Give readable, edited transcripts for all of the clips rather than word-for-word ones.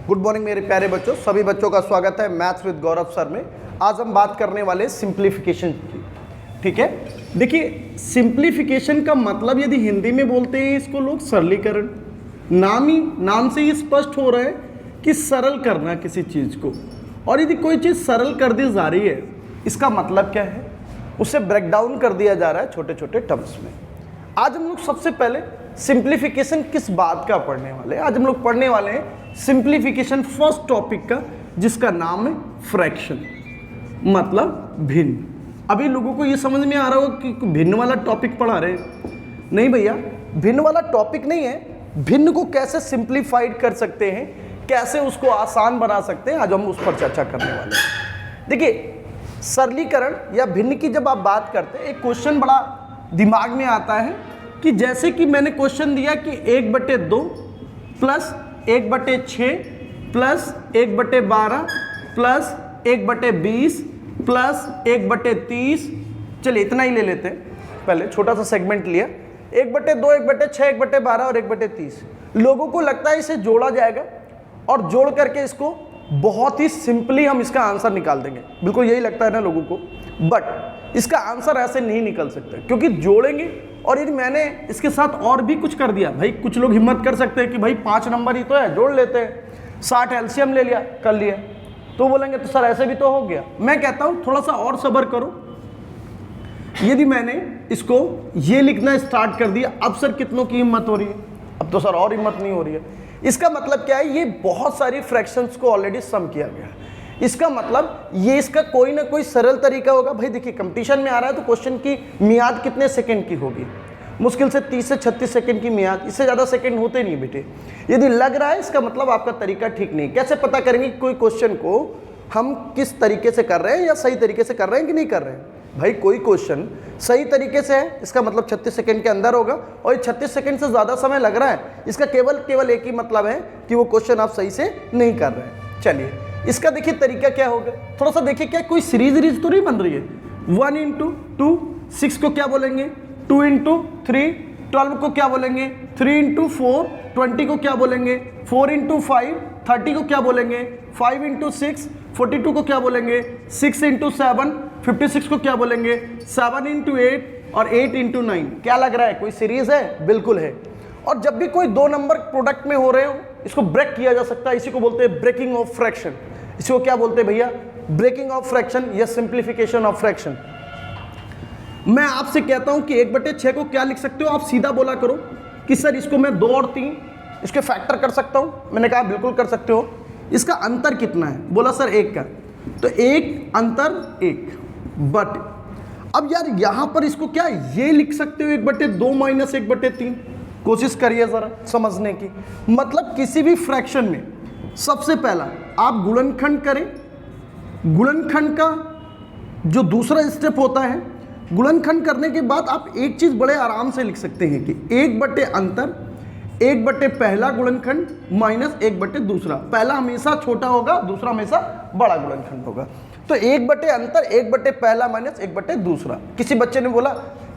Good morning मेरे प्यारे बच्चों, सभी बच्चों का स्वागत है मैथ्स विद गौरव सर में। आज हम बात करने वाले सिंप्लीफिकेशन की। ठीक है, देखिए सिंप्लीफिकेशन का मतलब यदि हिंदी में बोलते हैं इसको लोग सरलीकरण। नाम से ही स्पष्ट हो रहा है कि सरल करना किसी चीज को। और यदि कोई चीज सरल कर दी जा रही है इसका मतलब क्या है, उसे ब्रेक डाउन कर दिया जा रहा है छोटे छोटे टर्म्स में। आज हम लोग सबसे पहले सिंप्लीफिकेशन किस बात का पढ़ने वाले हैं। आज हम लोग पढ़ने वाले हैं सिंप्लीफिकेशन फर्स्ट टॉपिक का, जिसका नाम है फ्रैक्शन, मतलब भिन्न। अभी लोगों को ये समझ में आ रहा हो कि भिन्न वाला टॉपिक पढ़ा रहे हैं। नहीं भैया, भिन्न वाला टॉपिक नहीं है। भिन्न को कैसे सिंप्लीफाइड कर सकते हैं, कैसे उसको आसान बना सकते हैं, आज हम उस पर चर्चा करने वाले हैं। देखिए सरलीकरण या भिन्न की जब आप बात करते हैं, एक क्वेश्चन बड़ा दिमाग में आता है कि जैसे कि मैंने क्वेश्चन दिया कि 1/2 प्लस 1/6 प्लस 1/12 प्लस 1/20 प्लस 1/30। चलिए इतना ही ले लेते हैं, पहले छोटा सा सेगमेंट लिया। 1/2 1/6 1/12 और 1/30। लोगों को लगता है इसे जोड़ा जाएगा और जोड़ करके इसको बहुत ही सिंपली हम इसका आंसर निकाल देंगे। बिल्कुल यही लगता है ना लोगों को, बट इसका आंसर ऐसे नहीं निकल सकता, क्योंकि जोड़ेंगे। और यदि मैंने इसके साथ और भी कुछ कर दिया, भाई कुछ लोग हिम्मत कर सकते हैं कि भाई 5 नंबर ही तो है, जोड़ लेते हैं। 60 एलसीएम ले लिया, कर लिया, तो बोलेंगे तो सर ऐसे भी तो हो गया। मैं कहता हूं थोड़ा सा और सब्र करो। यदि मैंने इसको ये लिखना स्टार्ट कर दिया, अब सर कितनों की हिम्मत हो रही है? अब तो सर और हिम्मत नहीं हो रही है। इसका मतलब क्या है, ये बहुत सारी फ्रैक्शंस को ऑलरेडी सम किया गया है। इसका मतलब ये इसका कोई ना कोई सरल तरीका होगा। भाई देखिए कंपटीशन में आ रहा है तो क्वेश्चन की मियाद कितने सेकंड की होगी? मुश्किल से 30 से 36 सेकंड की मियाद, इससे ज़्यादा सेकंड होते नहीं बेटे। यदि लग रहा है इसका मतलब आपका तरीका ठीक नहीं। कैसे पता करेंगे कि कोई क्वेश्चन को हम किस तरीके से कर रहे हैं या सही तरीके से कर रहे हैं कि नहीं कर रहे हैं? भाई कोई क्वेश्चन सही तरीके से है, इसका मतलब 36 सेकंड के अंदर होगा, और ये 36 सेकंड से ज़्यादा समय लग रहा है, इसका केवल एक ही मतलब है कि वो क्वेश्चन आप सही से नहीं कर रहे हैं। चलिए इसका देखिए तरीका क्या होगा, थोड़ा सा देखिए। क्या कोई सीरीज तो नहीं बन रही है? 1 × 2 6 को क्या बोलेंगे? 2 × 3 12 को क्या बोलेंगे? 3 × 4 20 को क्या बोलेंगे? 4 × 5 30 को क्या बोलेंगे? 5 × 6 42 को क्या बोलेंगे? 6 × 7 56 को क्या बोलेंगे? 7 × 8 और 8 × 9। क्या लग रहा है कोई सीरीज है? बिल्कुल है। और जब भी कोई 2 नंबर प्रोडक्ट में हो रहे हो, इसको ब्रेक किया जा सकता है। इसी को बोलते हैं ब्रेकिंग ऑफ फ्रैक्शन। इसको क्या बोलते हैं भैया? ब्रेकिंग ऑफ फ्रैक्शन या सिंप्लीफिकेशन ऑफ फ्रैक्शन। मैं आपसे कहता हूं कि 1/6 को क्या लिख सकते हो? आप सीधा बोला करो कि सर इसको मैं 2 और 3 इसके फैक्टर कर सकता हूं। मैंने कहा बिल्कुल कर सकते हो। इसका अंतर कितना है? बोला सर 1 का, तो 1 अंतर 1। बट अब यार यहां पर इसको क्या ये लिख सकते हो 1/2 माइनस 1/3? कोशिश करिए जरा समझने की। मतलब किसी भी फ्रैक्शन में सबसे पहला आप गुणनखंड करें। गुणनखंड का जो दूसरा स्टेप होता है, गुणनखंड करने के बाद आप एक चीज बड़े आराम से लिख सकते हैं कि 1/अंतर 1/1 पहला गुणनखंड माइनस 1/2 दूसरा। पहला हमेशा छोटा होगा, दूसरा हमेशा बड़ा गुणनखंड होगा। तो 1/अंतर 1/1 पहला माइनस 1/2 दूसरा। किसी बच्चे ने बोला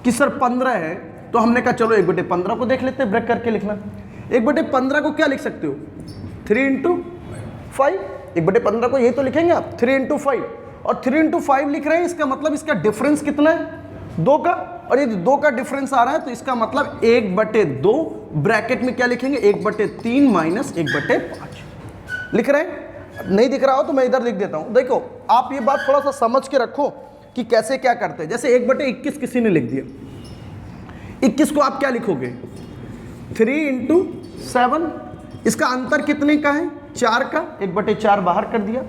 कि सर 15 है, तो हमने कहा चलो 1/15 को देख लेते हैं, ब्रेक करके लिखना। 1/15 को क्या लिख सकते हो? 3 × 5। 1/15 को यही तो लिखेंगे आप, 3 × 5। और 3 × 5 लिख रहे हैं, इसका मतलब इसका डिफरेंस कितना है? 2 का। और यदि 2 का डिफरेंस आ रहा है तो इसका मतलब 1/2 ब्रैकेट में क्या लिखेंगे? 1/3 माइनस 1/5 लिख रहे हैं। नहीं दिख रहा हो तो मैं इधर लिख देता हूं। देखो आप ये बात थोड़ा सा समझ के रखो कि कैसे क्या करते हैं। जैसे 1/21 किसी ने लिख दिया, 21 को आप क्या लिखोगे? 3 × 7। इसका अंतर कितने का है? 4 का। 1/4 बाहर कर दिया।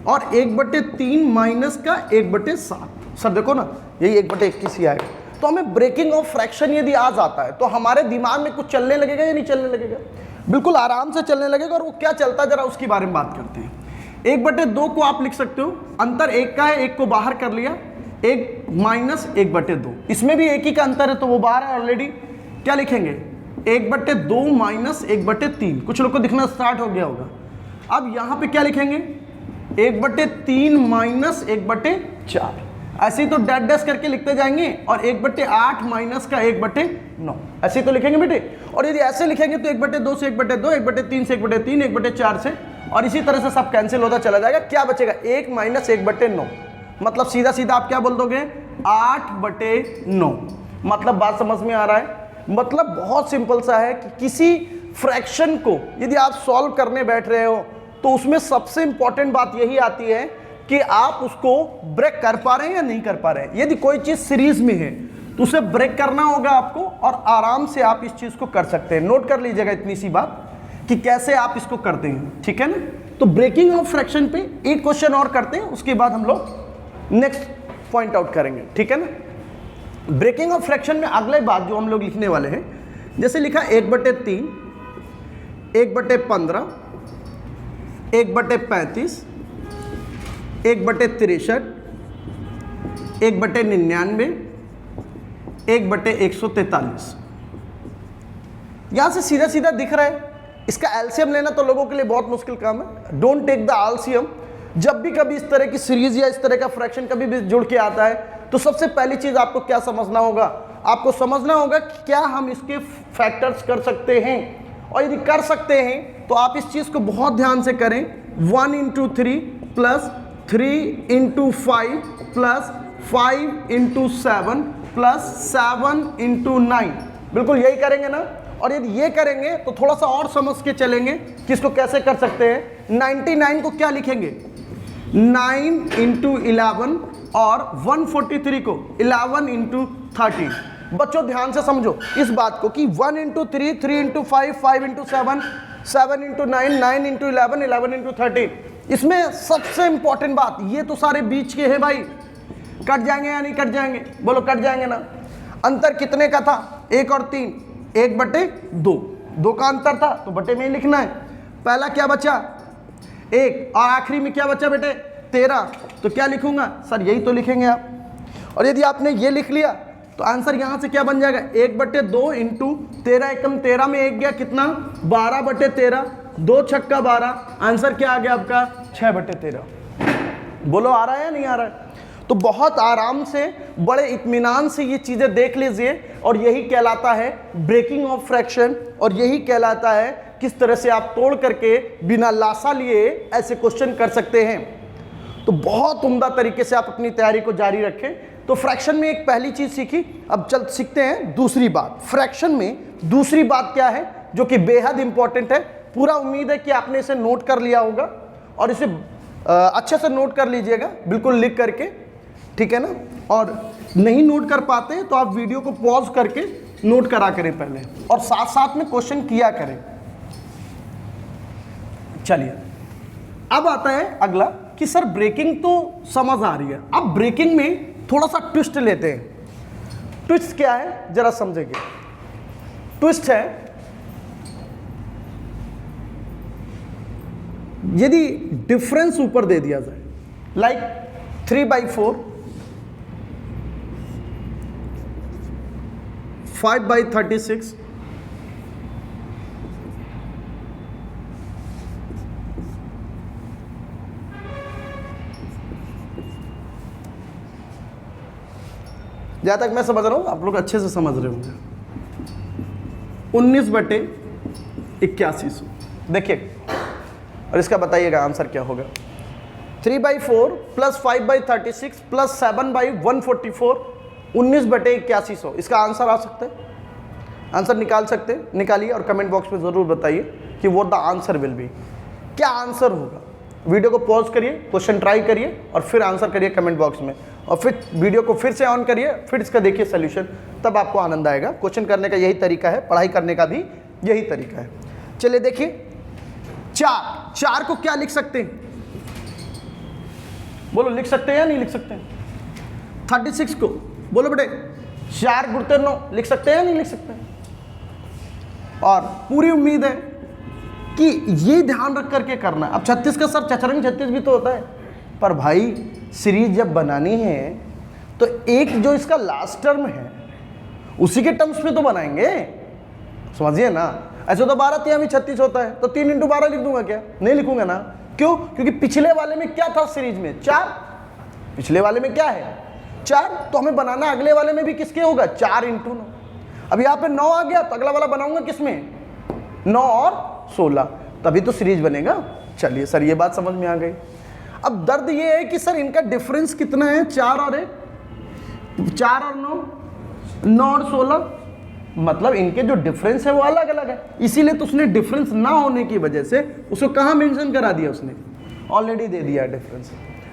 और 1/3 माइनस का 1/7। सर देखो ना, यही 1/21 ही आएगा। तो हमें ब्रेकिंग ऑफ फ्रैक्शन यदि आ जाता है तो हमारे दिमाग में कुछ चलने लगेगा या नहीं चलने लगेगा? बिल्कुल आराम से चलने लगेगा। और वो क्या चलता है जरा उसकी बारे में बात करते हैं। 1/2 को आप लिख सकते हो, अंतर 1 का है, 1 को बाहर कर लिया, 1 माइनस 1/2। इसमें भी 1 ही का अंतर है तो वो बाहर है ऑलरेडी। क्या लिखेंगे? 1/2 माइनस 1/3। कुछ लोग को दिखना स्टार्ट हो गया होगा। अब यहां पे क्या लिखेंगे? 1/3 माइनस 1/4। ऐसे ही तो डैश करके लिखते जाएंगे। और 1/8 माइनस का 1/9 ऐसे ही तो लिखेंगे बेटे। और यदि ऐसे लिखेंगे तो 1/2 से 1/2, 1/3 से 1/3, 1/4 से और इसी तरह से सब कैंसिल होता चला जाएगा। क्या बचेगा? 1 माइनस 1/9, मतलब सीधा सीधा आप क्या बोल दोगे? 8/9। मतलब बात समझ में आ रहा है? मतलब बहुत सिंपल सा है कि किसी फ्रैक्शन को यदि आप सॉल्व करने बैठ रहे हो तो उसमें सबसे इंपॉर्टेंट बात यही आती है कि आप उसको ब्रेक कर पा रहे हैं या नहीं कर पा रहे हैं। यदि कोई चीज सीरीज में है तो उसे ब्रेक करना होगा आपको, और आराम से आप इस चीज को कर सकते हैं। नोट कर लीजिएगा इतनी सी बात कि कैसे आप इसको करते हैं, ठीक है ना। तो ब्रेकिंग ऑफ फ्रैक्शन पे एक क्वेश्चन और करते हैं, उसके बाद हम लोग नेक्स्ट पॉइंट आउट करेंगे, ठीक है ना। ब्रेकिंग ऑफ फ्रैक्शन में अगले बात जो हम लोग लिखने वाले हैं, जैसे लिखा 1/3, 1/15, 1/35, 1/63, 1/99, 1/143। यहां से सीधा सीधा दिख रहा है। इसका एलसीएम लेना तो लोगों के लिए बहुत मुश्किल काम है। Don't take the LCM. जब भी कभी इस तरह की सीरीज या इस तरह का फ्रैक्शन कभी भी जुड़ के आता है तो सबसे पहली चीज आपको क्या समझना होगा? आपको समझना होगा कि क्या हम इसके फैक्टर्स कर सकते हैं, और यदि कर सकते हैं तो आप इस चीज को बहुत ध्यान से करें। 1/3 प्लस 3/5 प्लस 5/7 प्लस 7/9, बिल्कुल यही करेंगे ना। और यदि ये करेंगे तो थोड़ा सा और समझ के चलेंगे कि इसको कैसे कर सकते हैं। 99 को क्या लिखेंगे? 9/11, और 143 को 11/13। बच्चों ध्यान से समझो इस बात को कि 1/3, 3/5, 5/7, 7/9, 9/11, 11/13। इसमें सबसे इंपॉर्टेंट बात, ये तो सारे बीच के हैं भाई, कट जाएंगे या नहीं कट जाएंगे? बोलो कट जाएंगे ना। अंतर कितने का था? 1 और 3, 1/2। 2 का अंतर था तो बटे में ही लिखना है। पहला क्या बचा? 1, और आखिरी में क्या बचा बेटे? 13। तो क्या लिखूंगा? सर यही तो लिखेंगे आप। और यदि आपने ये लिख लिया तो आंसर यहां से क्या बन जाएगा? 1/2 इंटू 13 एकम 13 में 1 गया, कितना? 12/13, 2 छक्का 12। आंसर क्या आ गया आपका? 6/13। बोलो आ रहा है या नहीं आ रहा है? तो बहुत आराम से, बड़े इत्मीनान से ये चीजें देख लीजिए, और यही कहलाता है ब्रेकिंग ऑफ फ्रैक्शन, और यही कहलाता है किस तरह से आप तोड़ करके बिना लासा लिए ऐसे क्वेश्चन कर सकते हैं। तो बहुत उम्दा तरीके से आप अपनी तैयारी को जारी रखें। तो फ्रैक्शन में एक पहली चीज सीखी, अब चल सीखते हैं दूसरी बात। फ्रैक्शन में दूसरी बात क्या है जो कि बेहद इंपॉर्टेंट है? पूरा उम्मीद है कि आपने इसे नोट कर लिया होगा, और इसे अच्छे से नोट कर लीजिएगा, बिल्कुल लिख करके, ठीक है ना। और नहीं नोट कर पाते तो आप वीडियो को पॉज करके नोट करा करें पहले, और साथ साथ में क्वेश्चन किया करें। चलिए अब आता है अगला कि सर ब्रेकिंग तो समझ आ रही है, अब ब्रेकिंग में थोड़ा सा ट्विस्ट लेते हैं। ट्विस्ट क्या है जरा समझेंगे। ट्विस्ट है यदि डिफरेंस ऊपर दे दिया जाए, लाइक 3/4, 5/36, जहां तक मैं समझ रहा हूं आप लोग अच्छे से समझ रहे होंगे। 19/8100 देखिए, और इसका बताइएगा आंसर क्या होगा। 3/4 प्लस 5/36 प्लस 7/144, 19/8100। इसका आंसर आ सकता है? आंसर निकाल सकते हैं? निकालिए और कमेंट बॉक्स में ज़रूर बताइए कि वो द आंसर विल बी। क्या आंसर होगा? वीडियो को पॉज करिए, क्वेश्चन ट्राई करिए, और फिर आंसर करिए कमेंट बॉक्स में, और फिर वीडियो को फिर से ऑन करिए, फिर इसका देखिए सोल्यूशन, तब आपको आनंद आएगा। क्वेश्चन करने का यही तरीका है, पढ़ाई करने का भी यही तरीका है। चलिए देखिए, 4 को क्या लिख सकते हैं? बोलो लिख सकते हैं या नहीं लिख सकते हैं? 36 को बोलो बेटे, 4 गुणित 9 लिख सकते हैं या नहीं लिख सकते हैं? और पूरी उम्मीद है कि ये ध्यान रख करके करना है। अब 36 का सर चचरंग 36 भी तो होता है, पर भाई सीरीज जब बनानी है तो एक जो इसका लास्ट टर्म है उसी के टर्म्स में तो बनाएंगे, समझिए ना। ऐसे तो 12 तिहाई 36 होता है, तो 3 × 12 लिख दूंगा क्या? नहीं लिखूंगा ना। क्यों? क्योंकि पिछले वाले में क्या था सीरीज में? 4। पिछले वाले में क्या है? 4। तो हमें बनाना अगले वाले में भी किसके होगा? 4 × 9। अब यहाँ पे 9 आ गया तो अगला वाला बनाऊंगा किसमें? 9 और 16, तभी तो सीरीज बनेगा। चलिए सर ये बात समझ में आ गई। अब दर्द ये है कि सर इनका डिफरेंस कितना है, 4 और 9, 9 और 16, मतलब इनके जो डिफरेंस है वो अलग अलग है। इसीलिए तो उसने डिफरेंस ना होने की वजह से उसको कहाँ मेंशन करा दिया, उसने ऑलरेडी दे दिया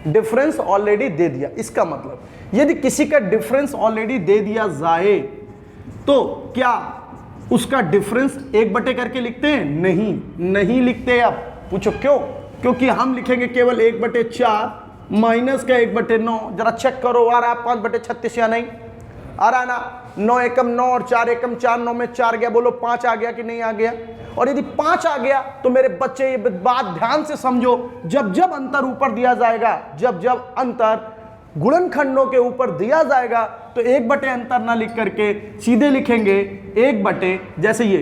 डिफरेंस ऑलरेडी दे दिया। इसका मतलब यदि किसी का डिफरेंस ऑलरेडी दे दिया जाए तो क्या उसका डिफरेंस 1/, करके लिखते हैं? नहीं लिखते। आप पूछो क्यों? क्योंकि हम लिखेंगे केवल 1/4 माइनस का 1/9। जरा चेक करो आ रहा है 5/36 या नहीं आ रहा है ना? 9 एकम 9 और 4 एकम 4, 9 में 4 गया, बोलो 5 आ गया कि नहीं आ गया? और यदि 5 आ गया तो मेरे बच्चे ये बात ध्यान से समझो, जब जब अंतर ऊपर दिया जाएगा, जब जब अंतर गुणनखंडों के ऊपर दिया जाएगा तो 1/, अंतर ना लिख करके सीधे लिखेंगे 1/, जैसे ये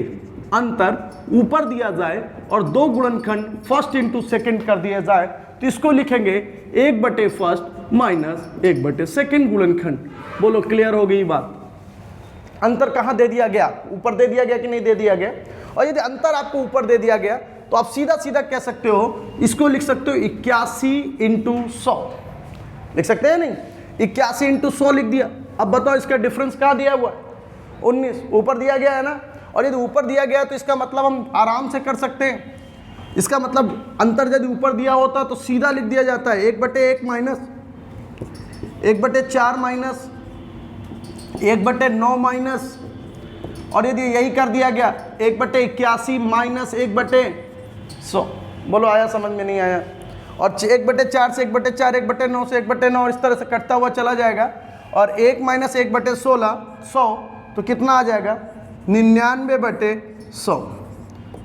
अंतर ऊपर दिया जाए और 2 गुणनखंड फर्स्ट इंटू सेकंड कर दिया जाए तो इसको लिखेंगे 1/1 माइनस 1/2 गुणनखंड। बोलो क्लियर हो गई बात? अंतर कहाँ दे दिया गया? ऊपर दे दिया गया कि नहीं दे दिया गया? और यदि अंतर आपको ऊपर दे दिया गया तो आप सीधा सीधा कह सकते हो, इसको लिख सकते हो 81 × 100, लिख सकते हैं नहीं? 81 × 100 लिख दिया। अब बताओ इसका डिफरेंस कहाँ दिया हुआ है? 19 ऊपर दिया गया है ना? और यदि ऊपर दिया गया तो इसका मतलब हम आराम से कर सकते हैं, इसका मतलब अंतर यदि ऊपर दिया होता तो सीधा लिख दिया जाता है 1/1 माइनस 1/4 माइनस 1/9 माइनस, और यदि यही कर दिया गया 1/81 माइनस 1/100। बोलो आया समझ में नहीं आया? और 1/4 से 1/4, 1/9 से 1/9, और इस तरह से कटता हुआ चला जाएगा। और 1 माइनस 1/16 100, तो कितना आ जाएगा? 99/100,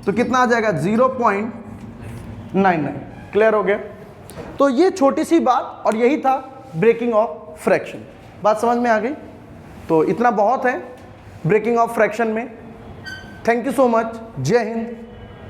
तो कितना आ जाएगा? 0.99। क्लियर हो गया? तो ये छोटी सी बात, और यही था ब्रेकिंग ऑफ फ्रैक्शन। बात समझ में आ गई? तो इतना बहुत है ब्रेकिंग ऑफ फ्रैक्शन में। Thank you so much. जय हिंद।